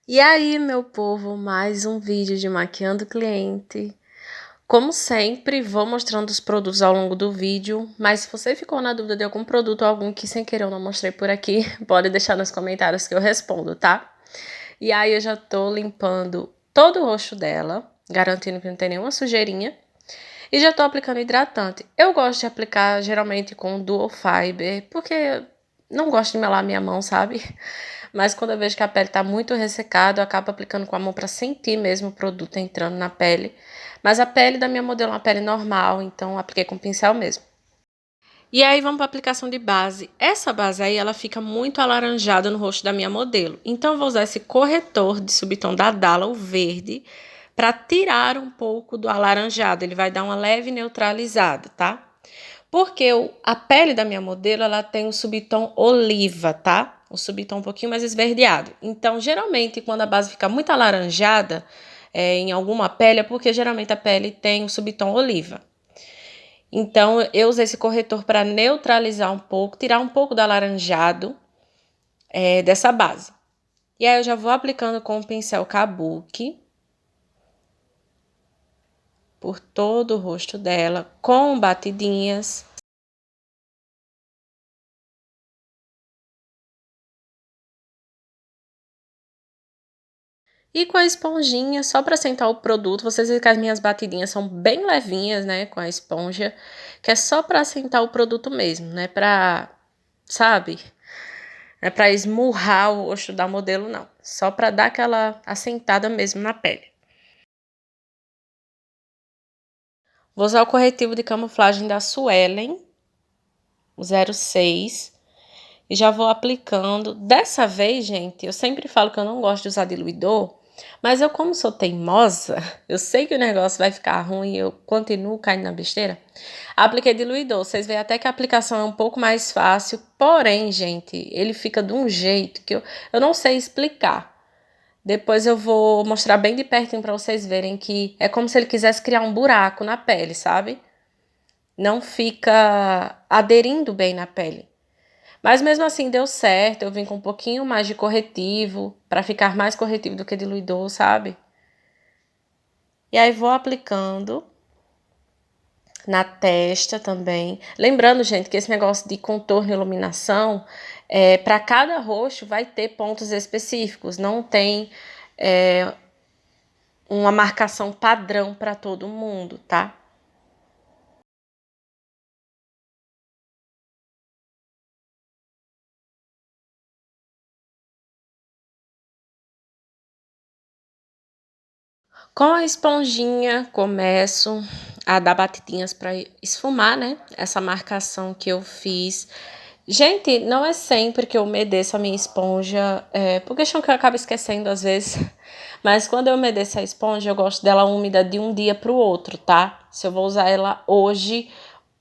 E aí, meu povo, mais um vídeo de Maquiando Cliente. Como sempre, vou mostrando os produtos ao longo do vídeo, mas se você ficou na dúvida de algum produto ou algum que sem querer eu não mostrei por aqui, pode deixar nos comentários que eu respondo, tá? E aí eu já tô limpando todo o rosto dela, garantindo que não tem nenhuma sujeirinha. E já tô aplicando hidratante. Eu gosto de aplicar geralmente com Dual Fiber, porque não gosto de melar minha mão, sabe? Mas quando eu vejo que a pele tá muito ressecada, eu acabo aplicando com a mão pra sentir mesmo o produto entrando na pele. Mas a pele da minha modelo é uma pele normal, então eu apliquei com pincel mesmo. E aí vamos para a aplicação de base. Essa base aí, ela fica muito alaranjada no rosto da minha modelo. Então eu vou usar esse corretor de subtom da Dalla, o verde, para tirar um pouco do alaranjado. Ele vai dar uma leve neutralizada, tá? Porque a pele da minha modelo, ela tem o subtom oliva, tá? O subtom um pouquinho mais esverdeado. Então, geralmente, quando a base fica muito alaranjada em alguma pele, é porque geralmente a pele tem o subtom oliva. Então, eu usei esse corretor para neutralizar um pouco, tirar um pouco do alaranjado dessa base. E aí, eu já vou aplicando com o pincel Kabuki por todo o rosto dela, com batidinhas. E com a esponjinha, só para sentar o produto, vocês veem que as minhas batidinhas são bem levinhas, né, com a esponja, que é só para sentar o produto mesmo, né, para, sabe, não é para esmurrar o rosto da modelo, não. Só para dar aquela assentada mesmo na pele. Vou usar o corretivo de camuflagem da Suelen, o 06, e já vou aplicando. Dessa vez, gente, eu sempre falo que eu não gosto de usar diluidor, mas eu, como sou teimosa, eu sei que o negócio vai ficar ruim e eu continuo caindo na besteira. Apliquei diluidor. Vocês veem até que a aplicação é um pouco mais fácil, porém, gente, ele fica de um jeito que eu não sei explicar. Depois eu vou mostrar bem de pertinho para vocês verem que é como se ele quisesse criar um buraco na pele, sabe? Não fica aderindo bem na pele. Mas mesmo assim deu certo, eu vim com um pouquinho mais de corretivo, para ficar mais corretivo do que diluidor, sabe? E aí vou aplicando na testa também. Lembrando, gente, que esse negócio de contorno e iluminação, para cada rosto vai ter pontos específicos, não tem uma marcação padrão para todo mundo, tá? Com a esponjinha, começo a dar batidinhas para esfumar, né? Essa marcação que eu fiz. Gente, não é sempre que eu umedeço a minha esponja, por questão que eu acabo esquecendo às vezes. Mas quando eu umedeço a esponja, eu gosto dela úmida de um dia para o outro, tá? Se eu vou usar ela hoje,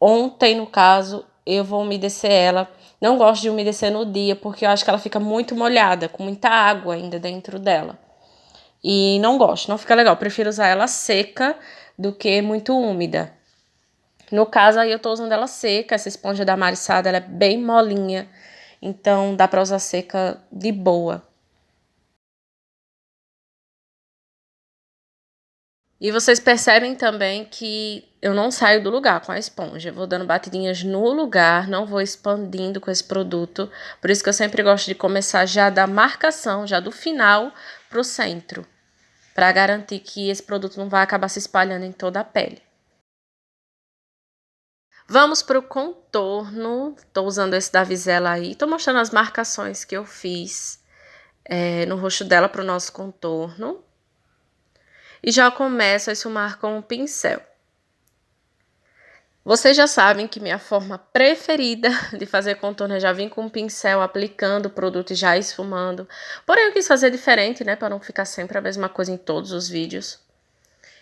ontem no caso, eu vou umedecer ela. Não gosto de umedecer no dia, porque eu acho que ela fica muito molhada, com muita água ainda dentro dela. E não gosto, não fica legal. Prefiro usar ela seca do que muito úmida. No caso, aí eu tô usando ela seca. Essa esponja da Marissada, ela é bem molinha. Então, dá pra usar seca de boa. E vocês percebem também que eu não saio do lugar com a esponja. Eu vou dando batidinhas no lugar, não vou expandindo com esse produto. Por isso que eu sempre gosto de começar já da marcação, já do final pro centro. Pra garantir que esse produto não vai acabar se espalhando em toda a pele. Vamos para o contorno. Tô usando esse da Visela aí. Tô mostrando as marcações que eu fiz no rosto dela para o nosso contorno. E já começo a esfumar com o pincel. Vocês já sabem que minha forma preferida de fazer contorno é já vir com o pincel aplicando o produto e já esfumando. Porém, eu quis fazer diferente, né? Para não ficar sempre a mesma coisa em todos os vídeos.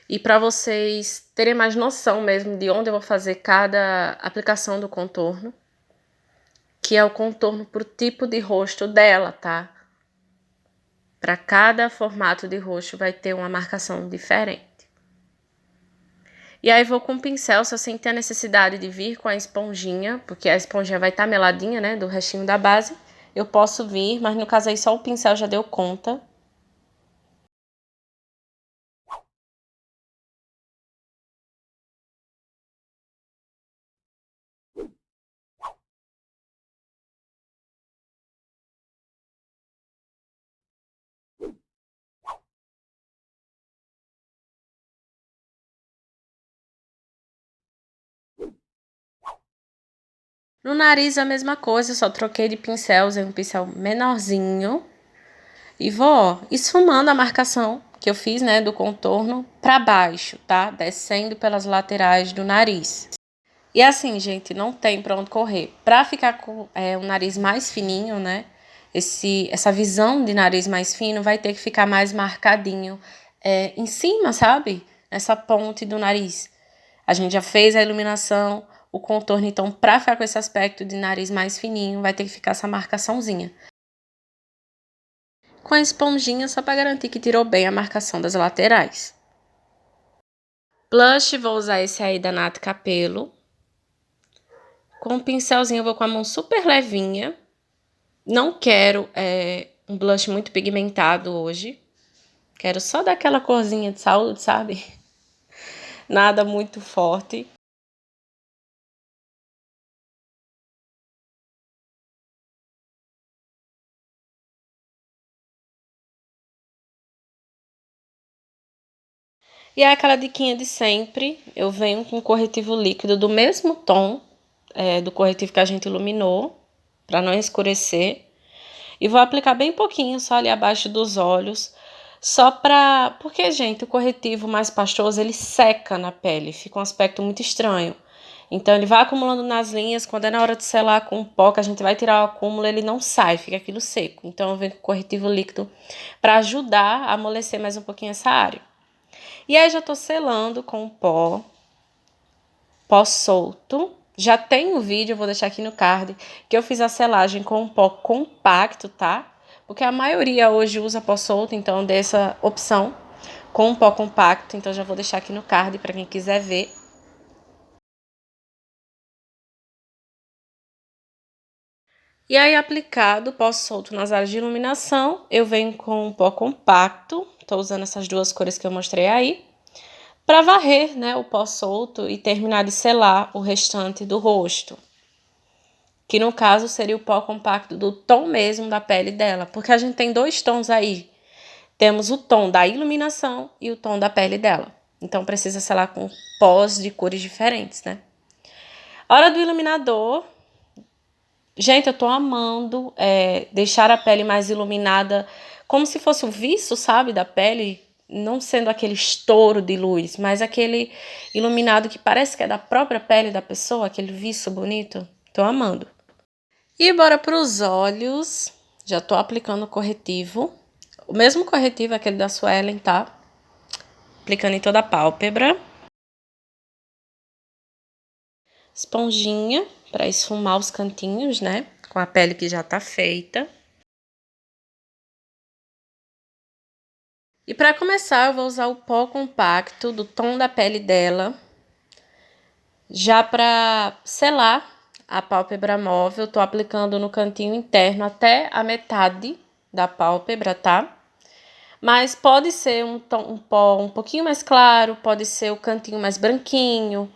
E para vocês terem mais noção mesmo de onde eu vou fazer cada aplicação do contorno. Que é o contorno pro tipo de rosto dela, tá? Para cada formato de rosto vai ter uma marcação diferente. E aí vou com o pincel, se eu sentir a necessidade de vir com a esponjinha, porque a esponjinha vai estar meladinha, né, do restinho da base, eu posso vir, mas no caso aí só o pincel já deu conta. No nariz a mesma coisa, só troquei de pincel, usei um pincel menorzinho. E vou, ó, esfumando a marcação que eu fiz, né, do contorno pra baixo, tá? Descendo pelas laterais do nariz. E assim, gente, não tem pra onde correr. Pra ficar com um nariz mais fininho, né? Essa visão de nariz mais fino vai ter que ficar mais marcadinho em cima, sabe? Nessa ponte do nariz. A gente já fez a iluminação, o contorno, então pra ficar com esse aspecto de nariz mais fininho, vai ter que ficar essa marcaçãozinha. Com a esponjinha só pra garantir que tirou bem a marcação das laterais. Blush, vou usar esse aí da Nath Capello. Com o pincelzinho eu vou com a mão super levinha. Não quero um blush muito pigmentado hoje. Quero só dar aquela corzinha de saúde, sabe? Nada muito forte. E é aquela diquinha de sempre. Eu venho com corretivo líquido do mesmo tom do corretivo que a gente iluminou, para não escurecer. E vou aplicar bem pouquinho, só ali abaixo dos olhos. Só pra... Porque, gente, o corretivo mais pastoso, ele seca na pele. Fica um aspecto muito estranho. Então, ele vai acumulando nas linhas. Quando é na hora de selar com o pó, que a gente vai tirar o acúmulo, ele não sai. Fica aquilo seco. Então, eu venho com corretivo líquido pra ajudar a amolecer mais um pouquinho essa área. E aí, já tô selando com o pó solto. Já tem um vídeo, eu vou deixar aqui no card, que eu fiz a selagem com um pó compacto, tá? Porque a maioria hoje usa pó solto, então dessa opção com um pó compacto. Então já vou deixar aqui no card para quem quiser ver. E aí, aplicado o pó solto nas áreas de iluminação, eu venho com um pó compacto. Tô usando essas duas cores que eu mostrei aí. Para varrer, né, o pó solto e terminar de selar o restante do rosto. Que no caso seria o pó compacto do tom mesmo da pele dela, porque a gente tem dois tons aí. Temos o tom da iluminação e o tom da pele dela. Então precisa selar com pós de cores diferentes, né? Hora do iluminador. Gente, eu tô amando deixar a pele mais iluminada, como se fosse o viço, sabe, da pele, não sendo aquele estouro de luz, mas aquele iluminado que parece que é da própria pele da pessoa, aquele viço bonito. Tô amando. E bora para os olhos. Já tô aplicando o corretivo. O mesmo corretivo, aquele da Suelen, tá? Aplicando em toda a pálpebra. Esponjinha para esfumar os cantinhos, né? Com a pele que já tá feita. E para começar, eu vou usar o pó compacto do tom da pele dela. Já para selar a pálpebra móvel, tô aplicando no cantinho interno até a metade da pálpebra, tá? Mas pode ser um pó um pouquinho mais claro, pode ser o cantinho mais branquinho.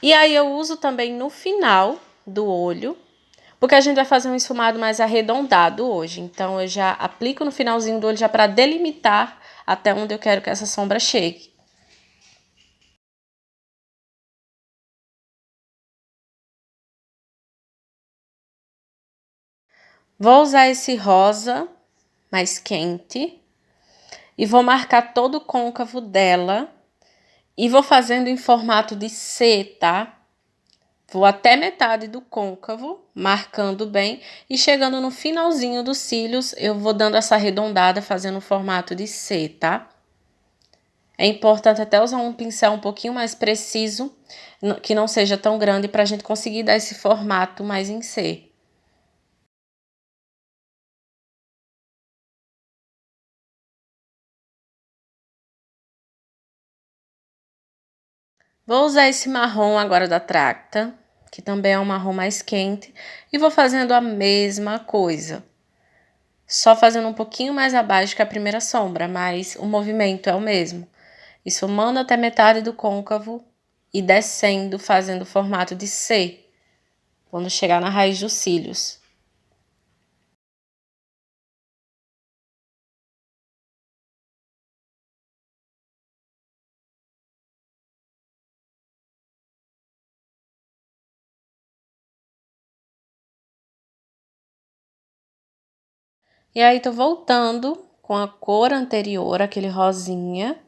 E aí eu uso também no final do olho, porque a gente vai fazer um esfumado mais arredondado hoje. Então eu já aplico no finalzinho do olho já para delimitar até onde eu quero que essa sombra chegue. Vou usar esse rosa mais quente e vou marcar todo o côncavo dela e vou fazendo em formato de C, tá? Vou até metade do côncavo, marcando bem, e chegando no finalzinho dos cílios, eu vou dando essa arredondada, fazendo o formato de C, tá? É importante até usar um pincel um pouquinho mais preciso, que não seja tão grande, pra gente conseguir dar esse formato mais em C. Vou usar esse marrom agora da Tracta, que também é um marrom mais quente, e vou fazendo a mesma coisa. Só fazendo um pouquinho mais abaixo que a primeira sombra, mas o movimento é o mesmo. E somando até metade do côncavo e descendo, fazendo o formato de C, quando chegar na raiz dos cílios. E aí, tô voltando com a cor anterior, aquele rosinha,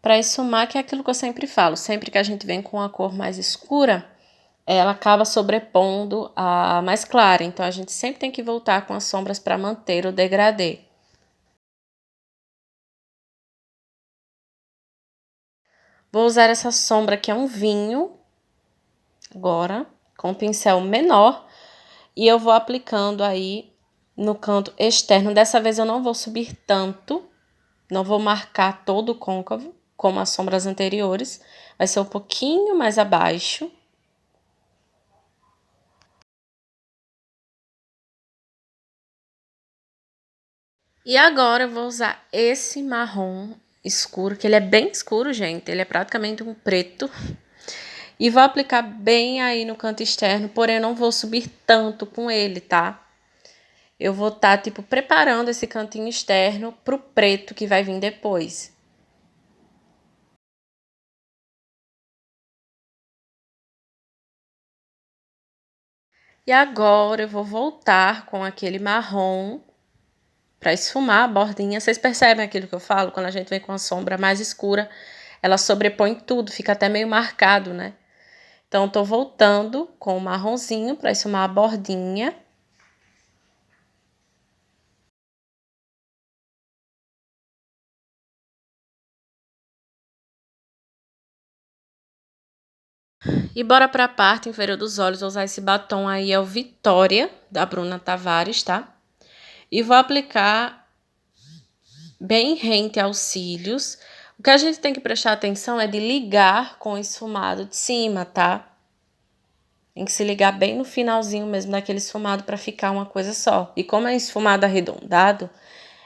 para esfumar, que é aquilo que eu sempre falo. Sempre que a gente vem com a cor mais escura, ela acaba sobrepondo a mais clara. Então, a gente sempre tem que voltar com as sombras para manter o degradê. Vou usar essa sombra que é um vinho, agora, com um pincel menor. E eu vou aplicando aí no canto externo. Dessa vez eu não vou subir tanto, não vou marcar todo o côncavo, como as sombras anteriores. Vai ser um pouquinho mais abaixo. E agora eu vou usar esse marrom escuro, que ele é bem escuro, gente. Ele é praticamente um preto. E vou aplicar bem aí no canto externo, porém eu não vou subir tanto com ele, tá? Eu vou estar, tipo, preparando esse cantinho externo pro preto que vai vir depois. E agora eu vou voltar com aquele marrom para esfumar a bordinha. Vocês percebem aquilo que eu falo? Quando a gente vem com a sombra mais escura, ela sobrepõe tudo, fica até meio marcado, né? Então, eu tô voltando com o marronzinho para esfumar a bordinha. E bora para a parte inferior dos olhos. Vou usar esse batom aí, é o Vitória, da Bruna Tavares, tá? E vou aplicar bem rente aos cílios. O que a gente tem que prestar atenção é de ligar com o esfumado de cima, tá? Tem que se ligar bem no finalzinho mesmo daquele esfumado para ficar uma coisa só. E como é esfumado arredondado,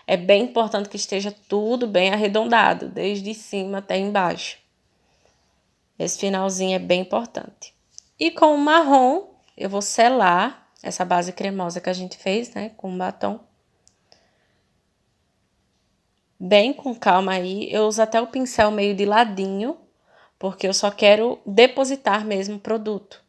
é bem importante que esteja tudo bem arredondado, desde cima até embaixo. Esse finalzinho é bem importante. E com o marrom, eu vou selar essa base cremosa que a gente fez, né, com o batom. Bem com calma aí. Eu uso até o pincel meio de ladinho, porque eu só quero depositar mesmo o produto.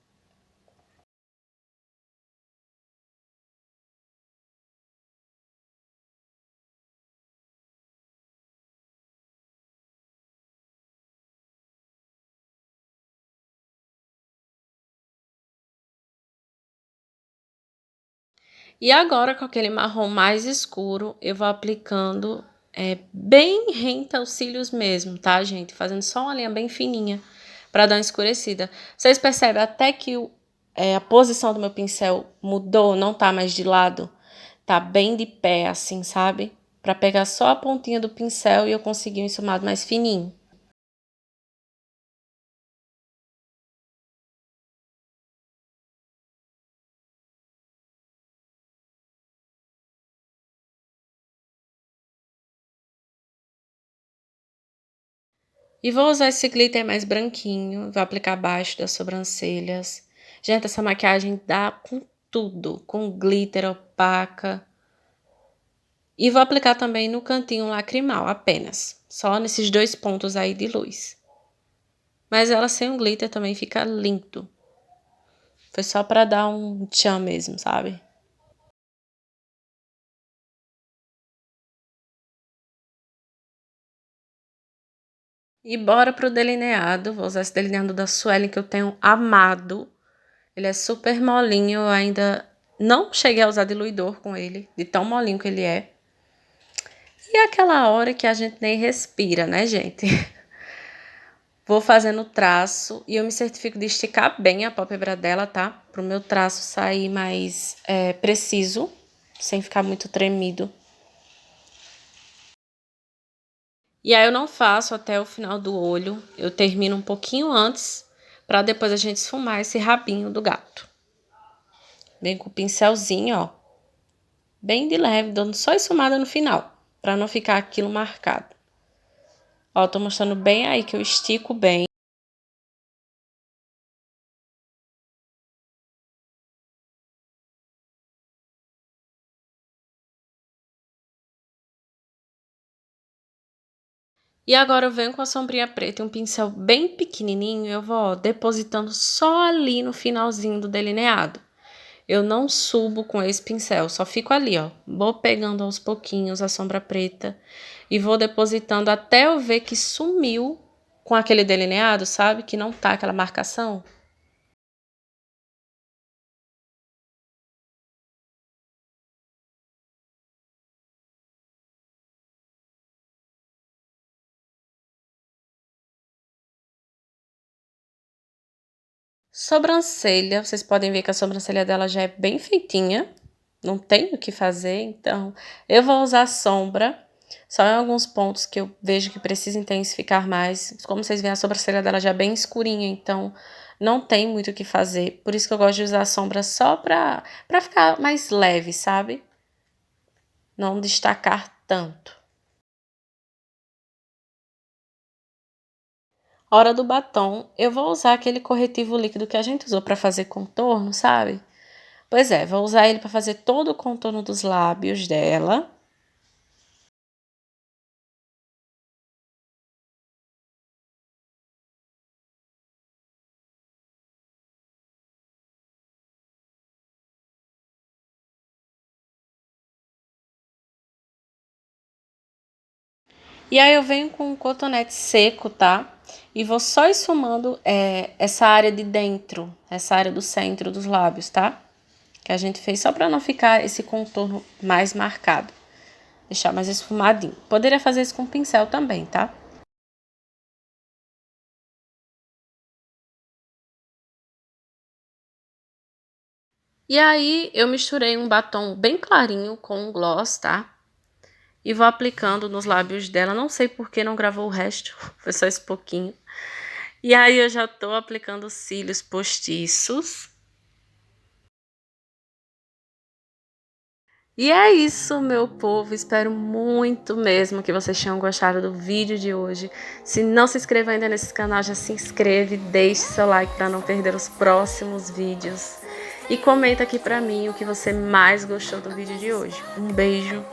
E agora, com aquele marrom mais escuro, eu vou aplicando bem rente aos cílios mesmo, tá, gente? Fazendo só uma linha bem fininha para dar uma escurecida. Vocês percebem até que a posição do meu pincel mudou, não tá mais de lado, tá bem de pé, assim, sabe? Para pegar só a pontinha do pincel e eu conseguir um esfumado mais fininho. E vou usar esse glitter mais branquinho, vou aplicar abaixo das sobrancelhas. Gente, essa maquiagem dá com tudo, com glitter opaca. E vou aplicar também no cantinho lacrimal, apenas. Só nesses dois pontos aí de luz. Mas ela sem o glitter também fica lindo. Foi só pra dar um tchan mesmo, sabe? E bora pro delineado. Vou usar esse delineado da Suelen que eu tenho amado. Ele é super molinho, eu ainda não cheguei a usar diluidor com ele, de tão molinho que ele é. E é aquela hora que a gente nem respira, né, gente? Vou fazendo o traço e eu me certifico de esticar bem a pálpebra dela, tá? Pro meu traço sair mais preciso, sem ficar muito tremido. E aí eu não faço até o final do olho, eu termino um pouquinho antes, pra depois a gente esfumar esse rabinho do gato. Vem com o pincelzinho, ó. Bem de leve, dando só esfumada no final, pra não ficar aquilo marcado. Ó, tô mostrando bem aí que eu estico bem. E agora eu venho com a sombrinha preta e um pincel bem pequenininho, eu vou, ó, depositando só ali no finalzinho do delineado. eu não subo com esse pincel, só fico ali, ó. Vou pegando aos pouquinhos a sombra preta e vou depositando até eu ver que sumiu com aquele delineado, sabe? Que não tá aquela marcação. Sobrancelha, vocês podem ver que a sobrancelha dela já é bem feitinha, não tem o que fazer, então eu vou usar sombra, só em alguns pontos que eu vejo que precisa intensificar mais. Como vocês veem, a sobrancelha dela já é bem escurinha, então não tem muito o que fazer. Por isso que eu gosto de usar a sombra só pra ficar mais leve, sabe? Não destacar tanto. Hora do batom, eu vou usar aquele corretivo líquido que a gente usou pra fazer contorno, sabe? Pois é, vou usar ele para fazer todo o contorno dos lábios dela. E aí eu venho com um cotonete seco, tá? E vou só esfumando essa área de dentro, essa área do centro dos lábios, tá? Que a gente fez só para não ficar esse contorno mais marcado. Deixar mais esfumadinho. Poderia fazer isso com pincel também, tá? E aí eu misturei um batom bem clarinho com um gloss, tá? E vou aplicando nos lábios dela. Não sei por que não gravou o resto, foi só esse pouquinho. E aí eu já tô aplicando cílios postiços. E é isso, meu povo. Espero muito mesmo que vocês tenham gostado do vídeo de hoje. Se não se inscreveu ainda nesse canal, já se inscreve, deixe seu like para não perder os próximos vídeos. E comenta aqui pra mim o que você mais gostou do vídeo de hoje. Um beijo.